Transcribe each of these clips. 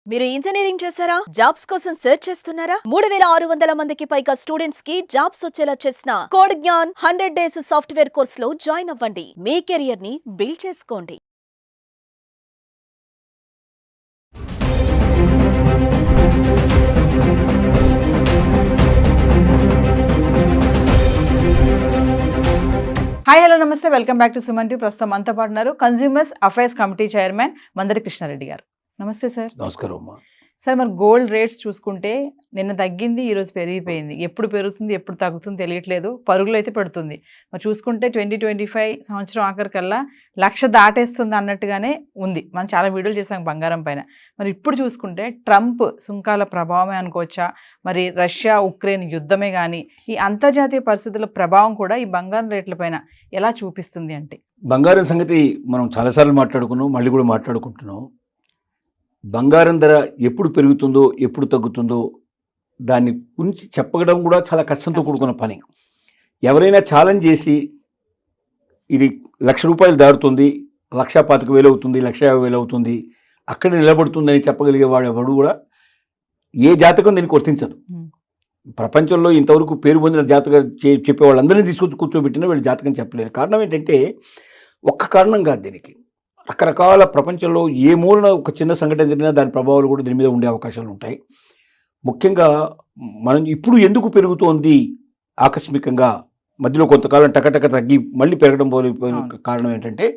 మీరు ఇంజనీరింగ్ చేశారా? జాబ్స్ కోసం సెర్చ్ చేస్తున్నారా? 3600 మందికి పైగా స్టూడెంట్స్ కి జాబ్స్ వచ్చేలా చేసిన కోడ్ జ్ఞాన్ 100 డేస్ సాఫ్ట్వేర్ కోర్సులో జాయిన్ అవ్వండి. మీ కెరియర్ ని బిల్డ్ చేసుకోండి. హాయ్ హలో నమస్తే, welcome back to Suman TV. ప్రస్తుతం మనతో పాటు ఉన్నారు consumers affairs committee chairman Mandari Krishna Reddy గారు. నమస్తే సార్. నమస్కారం అమ్మా. సార్, మరి గోల్డ్ రేట్స్ చూసుకుంటే నిన్న తగ్గింది, ఈరోజు పెరిగిపోయింది. ఎప్పుడు పెరుగుతుంది ఎప్పుడు తగ్గుతుంది తెలియట్లేదు, పరుగులు అయితే పెడుతుంది. మరి చూసుకుంటే 2025 సంవత్సరం ఆఖరికల్లా 1,00,000 దాటేస్తుంది అన్నట్టుగానే ఉంది. మనం చాలా వీడియోలు చేసాం బంగారం పైన. మరి ఇప్పుడు చూసుకుంటే ట్రంప్ సుంకాల ప్రభావమే అనుకోవచ్చా, మరి రష్యా ఉక్రెయిన్ యుద్ధమే కానీ ఈ అంతర్జాతీయ పరిస్థితుల ప్రభావం కూడా ఈ బంగారం రేట్ల పైన ఎలా చూపిస్తుంది అంటే? బంగారం సంగతి మనం చాలాసార్లు మాట్లాడుకున్నాం, మళ్ళీ కూడా మాట్లాడుకుంటున్నాం. బంగారం ధర ఎప్పుడు పెరుగుతుందో ఎప్పుడు తగ్గుతుందో దాన్ని గురించి చెప్పడం కూడా చాలా కష్టంతో కూడుకున్న పని. ఎవరైనా ఛాలెంజ్ చేసి ఇది 1,00,000 రూపాయలు దాటుతుంది, 1,25,000 అవుతుంది, 1,50,000 అవుతుంది, అక్కడ నిలబడుతుందని చెప్పగలిగే వాడు ఎవడు కూడా ఏ జాతకం దీన్ని వర్తించదు. ప్రపంచంలో ఇంతవరకు పేరు పొందిన జాతకం చెప్పే వాళ్ళందరినీ తీసుకొచ్చి కూర్చోబెట్టినా వీళ్ళు జాతకం చెప్పలేరు. కారణం ఏంటంటే ఒక్క కారణం కాదు దీనికి. రకరకాల ప్రపంచంలో ఏ మూలన ఒక చిన్న సంఘటన జరిగినా దాని ప్రభావాలు కూడా దీని మీద ఉండే అవకాశాలు ఉంటాయి. ముఖ్యంగా మనం ఇప్పుడు ఎందుకు పెరుగుతోంది ఆకస్మికంగా, మధ్యలో కొంతకాలం టకటక తగ్గి మళ్ళీ పెరగడం పోలిపోయిన కారణం ఏంటంటే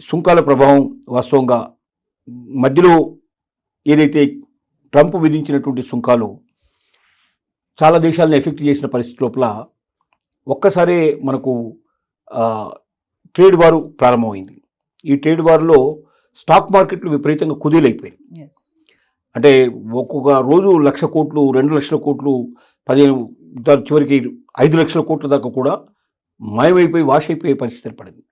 సుంకాల ప్రభావం. వాస్తవంగా మధ్యలో ఏదైతే ట్రంప్ విధించినటువంటి సుంకాలు చాలా దేశాలను ఎఫెక్ట్ చేసిన పరిస్థితి లోపల ఒక్కసారే మనకు ట్రేడ్ వారు ప్రారంభమైంది. ఈ ట్రేడ్ వార్లో స్టాక్ మార్కెట్లు విపరీతంగా కుదేలైపోయాయి. అంటే ఒక్కొక్క రోజు 1,00,000 కోట్లు, 2,00,000 కోట్లు, 15 చివరికి 5,00,000 కోట్ల దాకా కూడా మాయమైపోయి వాష్ అయిపోయే పరిస్థితి ఏర్పడింది.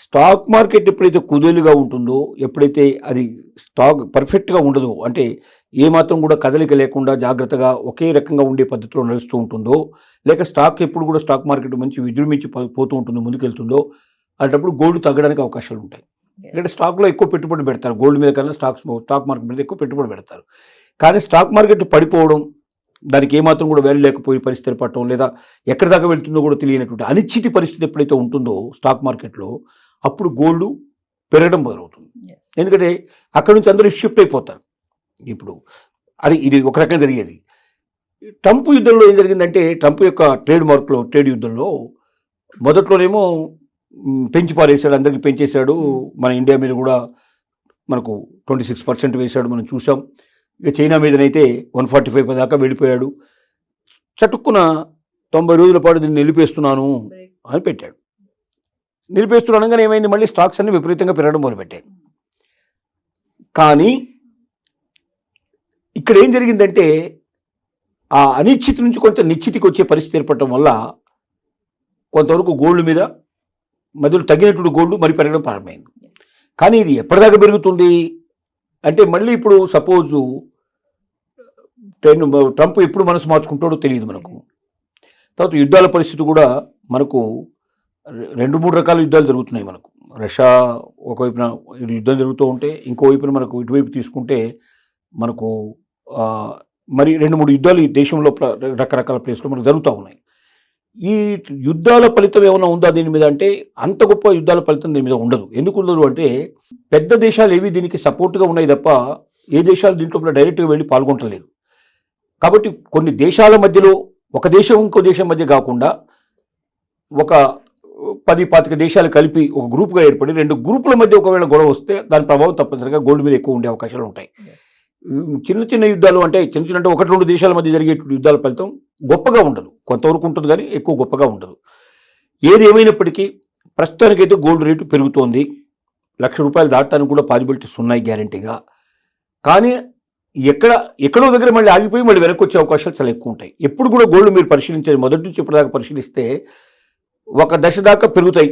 స్టాక్ మార్కెట్ ఎప్పుడైతే కుదేలుగా ఉంటుందో, ఎప్పుడైతే అది స్టాక్ పర్ఫెక్ట్గా ఉండదో, అంటే ఏమాత్రం కూడా కదలిక లేకుండా జాగ్రత్తగా ఒకే రకంగా ఉండే పద్ధతిలో నడుస్తూ ఉంటుందో, లేక స్టాక్ ఎప్పుడు కూడా స్టాక్ మార్కెట్ మంచి విజృంభించి పోతూ ఉంటుందో, ముందుకెళ్తుందో, అలాంటప్పుడు గోల్డ్ తగ్గడానికి అవకాశాలు ఉంటాయి. ఎందుకంటే స్టాక్లో ఎక్కువ పెట్టుబడి పెడతారు, గోల్డ్ మీద కన్నా స్టాక్ మార్కెట్ మీద ఎక్కువ పెట్టుబడి పెడతారు. కానీ స్టాక్ మార్కెట్ పడిపోవడం, దానికి ఏమాత్రం కూడా వాల్యూ లేకపోయే పరిస్థితి ఏర్పడటం, లేదా ఎక్కడి దాకా వెళ్తుందో కూడా తెలియనటువంటి అనిశ్చిత పరిస్థితి ఎప్పుడైతే ఉంటుందో స్టాక్ మార్కెట్లో, అప్పుడు గోల్డ్ పెరగడం మొదలవుతుంది. ఎందుకంటే అక్కడ నుంచి అందరూ షిఫ్ట్ అయిపోతారు. ఇప్పుడు ఇది ఒక రకంగా జరిగేది. ట్రంప్ యుద్ధంలో ఏం జరిగిందంటే, ట్రంప్ యొక్క ట్రేడ్ యుద్ధంలో మొదట్లోనేమో పెంచి పారేశాడు, అందరికీ పెంచేశాడు. మన ఇండియా మీద కూడా మనకు 26% వేశాడు, మనం చూసాం. ఇక చైనా మీదనైతే 145 దాకా వెళ్ళిపోయాడు. చటుక్కున 90 రోజుల పాటు దీన్ని నిలిపేస్తున్నాను అని పెట్టాడు. నిలిపేస్తున్నానగానే ఏమైంది, మళ్ళీ స్టాక్స్ అన్ని విపరీతంగా పెరగడం మొదలుపెట్టాయి. కానీ ఇక్కడ ఏం జరిగిందంటే, ఆ అనిశ్చితి నుంచి కొంత నిశ్చితికి వచ్చే పరిస్థితి ఏర్పడటం వల్ల కొంతవరకు గోల్డ్ మీద మధ్యలో తగ్గినటువంటి గోల్డ్ మరి పెరగడం ప్రారంభమైంది. కానీ ఇది ఎప్పటిదాకా పెరుగుతుంది అంటే, మళ్ళీ ఇప్పుడు సపోజు ట్రంప్ ఎప్పుడు మనసు మార్చుకుంటాడో తెలియదు మనకు. తర్వాత యుద్ధాల పరిస్థితి కూడా మనకు 2-3 రకాల యుద్ధాలు జరుగుతున్నాయి మనకు. రష్యా ఒకవైపున యుద్ధం జరుగుతూ ఉంటే, ఇంకోవైపున మనకు ఇటువైపు తీసుకుంటే మనకు మరి 2-3 యుద్ధాలు ఈ దేశంలో రకరకాల ప్లేస్లో మనకు జరుగుతూ ఉన్నాయి. ఈ యుద్ధాల ఫలితం ఏమైనా ఉందా దీని మీద అంటే, అంత గొప్ప యుద్ధాల ఫలితం దీని మీద ఉండదు. ఎందుకు ఉండదు అంటే, పెద్ద దేశాలు ఏవి దీనికి సపోర్ట్గా ఉన్నాయి తప్ప ఏ దేశాలు దీంట్లో డైరెక్ట్గా వెళ్ళి పాల్గొంటలేదు. కాబట్టి కొన్ని దేశాల మధ్యలో, ఒక దేశం ఇంకో దేశం మధ్య కాకుండా ఒక 10-25 దేశాలు కలిపి ఒక గ్రూప్గా ఏర్పడి 2 గ్రూపుల మధ్య ఒకవేళ గొడవ వస్తే దాని ప్రభావం తప్పనిసరిగా గోల్డ్ మీద ఎక్కువ ఉండే అవకాశాలు ఉంటాయి. చిన్న యుద్ధాలు అంటే, చిన్న 1-2 దేశాల మధ్య జరిగే యుద్ధాల ఫలితం గొప్పగా ఉండదు, కొంతవరకు ఉంటుంది కానీ ఎక్కువ గొప్పగా ఉండదు. ఏది ఏమైనప్పటికీ ప్రస్తుతానికైతే గోల్డ్ రేటు పెరుగుతోంది. 1,00,000 రూపాయలు దాటడానికి కూడా పాసిబిలిటీస్ ఉన్నాయి గ్యారంటీగా. కానీ ఎక్కడో దగ్గర మళ్ళీ ఆగిపోయి మళ్ళీ వెనక్కి వచ్చే అవకాశాలు చాలా ఎక్కువ ఉంటాయి. ఎప్పుడు కూడా గోల్డ్ మీరు పరిశీలించేది, మొదటి నుంచి ఇప్పటిదాకా పరిశీలిస్తే ఒక దశ దాకా పెరుగుతాయి,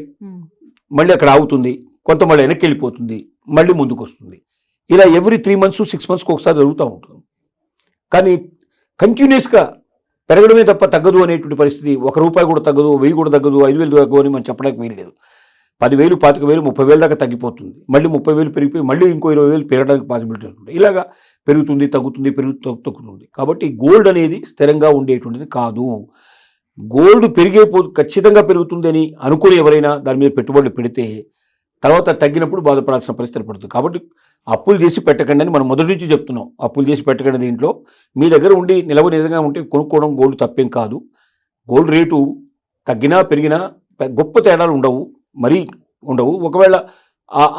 మళ్ళీ అక్కడ ఆగుతుంది, కొంత మళ్ళీ వెనక్కి వెళ్ళిపోతుంది, మళ్ళీ ముందుకు వస్తుంది. ఇలా ఎవ్రీ 3 months 6 monthsకి ఒకసారి జరుగుతూ ఉంటుంది. కానీ కంటిన్యూస్గా పెరగడమే తప్ప తగ్గదు అనేటువంటి పరిస్థితి, 1 రూపాయి కూడా తగ్గదు, 1000 కూడా తగ్గదు, 5,000 తగ్గదు అని మనం చెప్పడానికి వీల్లేదు. 10,000, 25,000, 30,000 దాకా తగ్గిపోతుంది. మళ్ళీ 30,000 పెరిగిపోయి మళ్ళీ ఇంకో 20,000 పెరగడానికి పాసిబిలిటీ ఉంటుంది. ఇలాగా పెరుగుతుంది, తగ్గుతుంది. కాబట్టి గోల్డ్ అనేది స్థిరంగా ఉండేటువంటిది కాదు. గోల్డ్ ఖచ్చితంగా పెరుగుతుందని అనుకుని ఎవరైనా దాని మీద పెట్టుబడులు పెడితే తర్వాత తగ్గినప్పుడు బాధపడాల్సిన పరిస్థితి పడుతుంది. కాబట్టి అప్పులు చేసి పెట్టకండి అని మనం మొదటి నుంచి చెప్తున్నాం. అప్పులు చేసి పెట్టకండి. దీంట్లో మీ దగ్గర ఉండి నిలవ నిజంగా ఉంటే కొనుక్కోవడం గోల్డ్ తప్పేం కాదు. గోల్డ్ రేటు తగ్గినా పెరిగినా గొప్ప తేడాలు మరీ ఉండవు. ఒకవేళ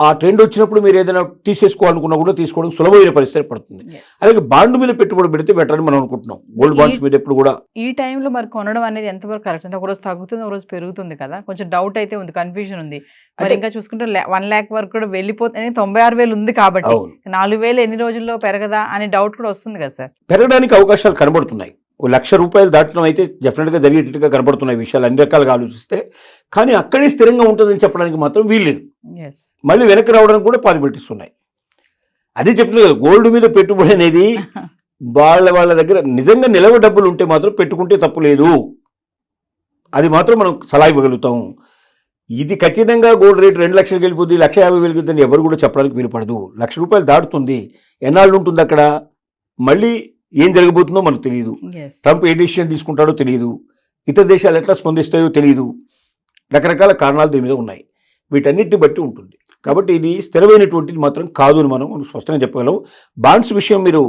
ఆ ట్రెండ్ వచ్చినప్పుడు మీరు ఏదైనా తీసేసుకోవాలనుకున్నా కూడా తీసుకోవడం సులభమైన పరిస్థితి పడుతుంది. అలాగే బాండ్ మీద పెట్టుబడి పెడితే బెటర్ అని మనం అనుకుంటున్నాం. గోల్డ్ బాండ్స్ మీద ఎప్పుడు కూడా ఈ టైంలో మరి కొనడం అనేది ఎంతవరకు కరెక్ట్? అంటే ఒకరోజు తగ్గుతుంది, ఒకరోజు పెరుగుతుంది కదా, కొంచెం డౌట్ అయితే ఉంది, కన్ఫ్యూజన్ ఉంది. మరి ఇంకా చూసుకుంటే 1 lakh వరకు కూడా వెళ్ళిపోతుంది. 96,000 ఉంది కాబట్టి 4,000 ఎన్ని రోజుల్లో పెరగదా అనే డౌట్ కూడా వస్తుంది కదా సార్. పెరగడానికి అవకాశాలు కనబడుతున్నాయి. ₹1,00,000 దాటడం అయితే డెఫినెట్గా జరిగేటట్టుగా కనబడుతున్నాయి విషయాలు అన్ని రకాలుగా ఆలోచిస్తే. కానీ అక్కడే స్థిరంగా ఉంటుందని చెప్పడానికి మాత్రం వీల్లేదు. మళ్ళీ వెనక్కి రావడానికి కూడా పాసిబిలిటీస్ ఉన్నాయి. అదే చెప్తున్నా కదా, గోల్డ్ మీద పెట్టుబడి అనేది వాళ్ళ దగ్గర నిజంగా నిలవ డబ్బులు ఉంటే మాత్రం పెట్టుకుంటే తప్పు లేదు. అది మాత్రం మనం సలహా ఇవ్వగలుగుతాం. ఇది ఖచ్చితంగా గోల్డ్ రేట్ 2 లక్షలకు వెళ్ళిపోద్ది, 1,50,000 వెళ్ళిపోద్దని ఎవరు కూడా చెప్పడానికి వీలుపడదు. ₹1,00,000 దాటుతుంది. ఎన్నాళ్ళు ఉంటుంది అక్కడ, మళ్ళీ ఏం జరగబోతుందో మనకు తెలియదు. ట్రంప్ ఏ డెసిషన్ తీసుకుంటాడో తెలియదు. ఇతర దేశాలు ఎట్లా స్పందిస్తాయో తెలియదు. రకరకాల కారణాలు దీని మీద ఉన్నాయి. వీటన్నిటిని బట్టి ఉంటుంది. కాబట్టి ఇది స్థిరమైనటువంటిది మాత్రం కాదు అని మనం స్పష్టంగా చెప్పగలం. బాండ్స్ విషయం మీరు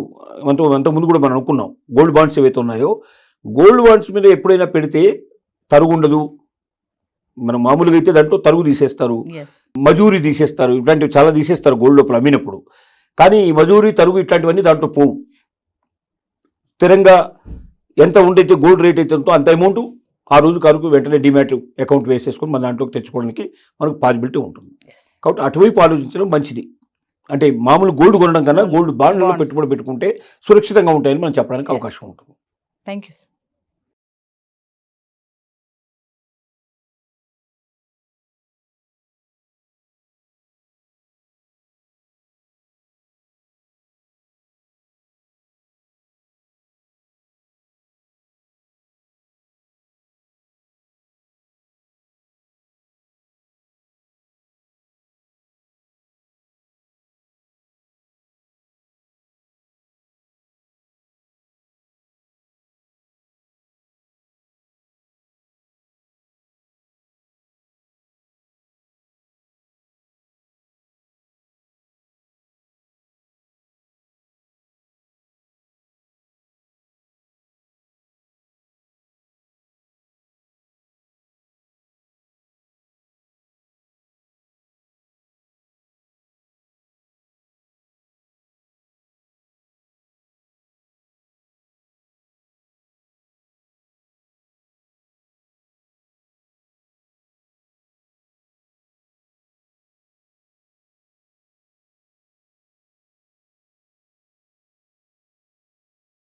అంతకుముందు కూడా మనం అనుకున్నాం. గోల్డ్ బాండ్స్ ఏవైతే ఉన్నాయో, గోల్డ్ బాండ్స్ మీద ఎప్పుడైనా పెడితే తరుగు ఉండదు. మనం మామూలుగా అయితే దాంట్లో తరుగు తీసేస్తారు, మజూరీ తీసేస్తారు, ఇట్లాంటివి చాలా తీసేస్తారు గోల్డ్ లోపల అమ్మినప్పుడు. కానీ ఈ మజూరీ, తరుగు ఇట్లాంటివన్నీ దాంట్లో పోవు. స్థిరంగా ఎంత ఉండైతే గోల్డ్ రేట్ అయితే అంత అమౌంట్ ఆ రోజు కారుకు వెంటనే డిమాట్ అకౌంట్ వేసేసుకొని మన దాంట్లోకి తెచ్చుకోవడానికి మనకు పాసిబిలిటీ ఉంటుంది. కాబట్టి అటువైపు ఆలోచించడం మంచిది. అంటే మామూలు గోల్డ్ కొనడం కన్నా గోల్డ్ బాండ్లలో పెట్టుబడి పెట్టుకుంటే సురక్షితంగా ఉంటాయని మనం చెప్పడానికి అవకాశం ఉంటుంది. Thank you.